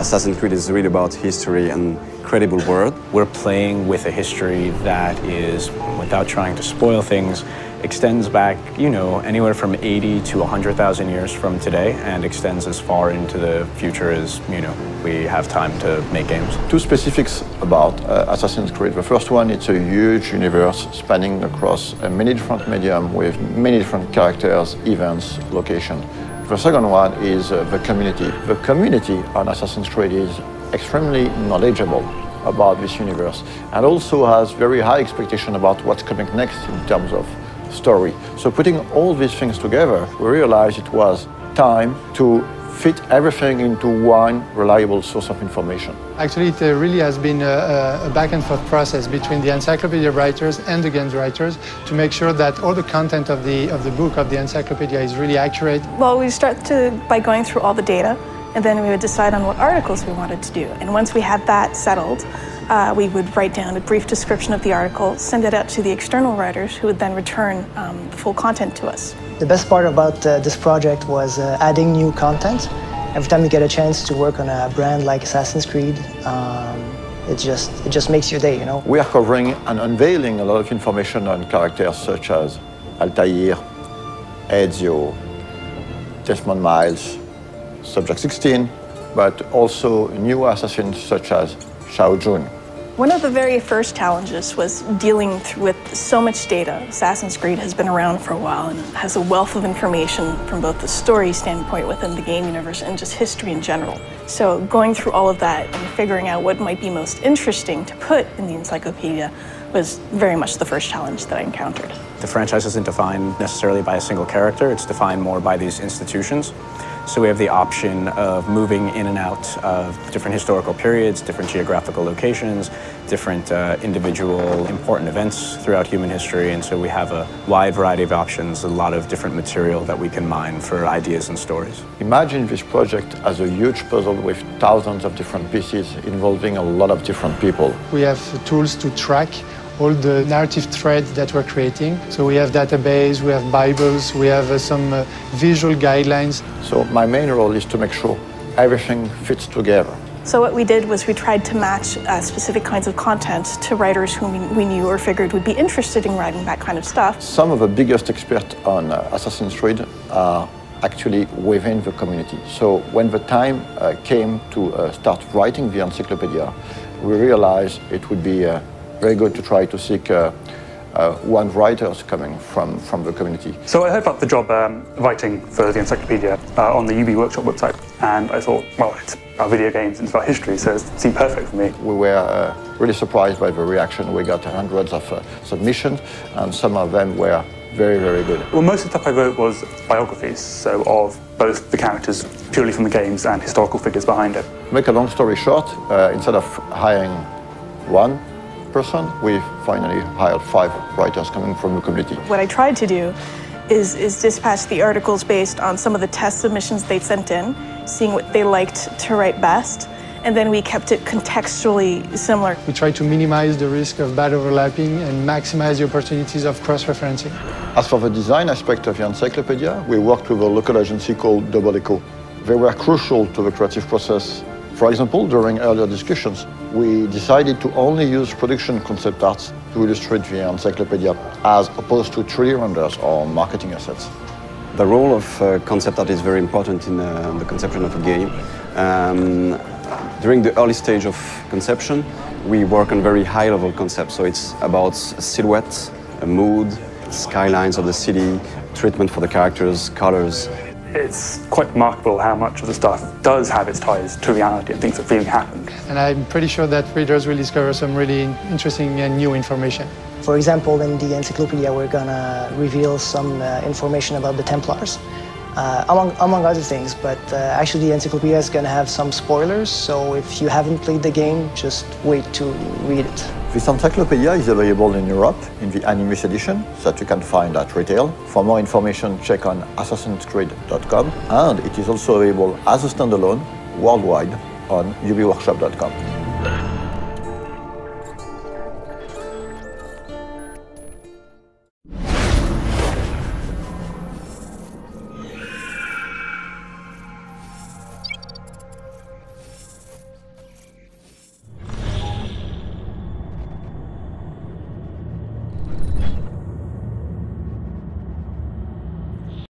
Assassin's Creed is really about history and credible world. We're playing with a history that is, without trying to spoil things, extends back, anywhere from 80 to 100,000 years from today and extends as far into the future as, we have time to make games. Two specifics about Assassin's Creed. The first one, it's a huge universe spanning across many different mediums with many different characters, events, locations. The second one is the community. The community on Assassin's Creed is extremely knowledgeable about this universe and also has very high expectation about what's coming next in terms of story. So putting all these things together, we realized it was time to fit everything into one reliable source of information. Actually, it really has been a back and forth process between the encyclopedia writers and the games writers to make sure that all the content of the book, of the encyclopedia, is really accurate. Well, we start by going through all the data, and then we would decide on what articles we wanted to do. And once we had that settled, we would write down a brief description of the article, send it out to the external writers, who would then return the full content to us. The best part about this project was adding new content. Every time you get a chance to work on a brand like Assassin's Creed, it just makes your day, We are covering and unveiling a lot of information on characters such as Altair, Ezio, Desmond Miles, Subject 16, but also new assassins such as Shao Jun. One of the very first challenges was dealing with so much data. Assassin's Creed has been around for a while and has a wealth of information from both the story standpoint within the game universe and just history in general. So going through all of that and figuring out what might be most interesting to put in the encyclopedia was very much the first challenge that I encountered. The franchise isn't defined necessarily by a single character, it's defined more by these institutions. So we have the option of moving in and out of different historical periods, different geographical locations, different individual important events throughout human history. And so we have a wide variety of options, a lot of different material that we can mine for ideas and stories. Imagine this project as a huge puzzle with thousands of different pieces involving a lot of different people. We have tools to track all the narrative threads that we're creating. So we have database, we have Bibles, we have some visual guidelines. So my main role is to make sure everything fits together. So what we did was we tried to match specific kinds of content to writers whom we knew or figured would be interested in writing that kind of stuff. Some of the biggest experts on Assassin's Creed are actually within the community. So when the time came to start writing the encyclopedia, we realized it would be very good to try to seek one writers coming from the community. So I heard about the job writing for the encyclopedia on the UB Workshop website, and I thought, well, it's about video games and it's about history, so it seemed perfect for me. We were really surprised by the reaction. We got hundreds of submissions, and some of them were very, very good. Well, most of the stuff I wrote was biographies, so of both the characters purely from the games and historical figures behind it. To make a long story short, instead of hiring one person, we finally hired 5 writers coming from the community. What I tried to do is dispatch the articles based on some of the test submissions they'd sent in, seeing what they liked to write best, and then we kept it contextually similar. We tried to minimize the risk of bad overlapping and maximize the opportunities of cross-referencing. As for the design aspect of the encyclopedia, we worked with a local agency called Double Echo. They were crucial to the creative process. For example, during earlier discussions, we decided to only use production concept arts to illustrate the encyclopedia, as opposed to 3D renders or marketing assets. The role of concept art is very important in the conception of a game. During the early stage of conception, we work on very high-level concepts, so it's about silhouette, a mood, skylines of the city, treatment for the characters, colors. It's quite remarkable how much of the stuff does have its ties to reality and things that really happened. And I'm pretty sure that readers will discover some really interesting and new information. For example, in the encyclopedia, we're gonna reveal some information about the Templars, among other things, but actually the encyclopedia is gonna have some spoilers, so if you haven't played the game, just wait to read it. This encyclopedia is available in Europe in the Animus edition that you can find at retail. For more information, check on assassinscreed.com, and it is also available as a standalone worldwide on ubworkshop.com.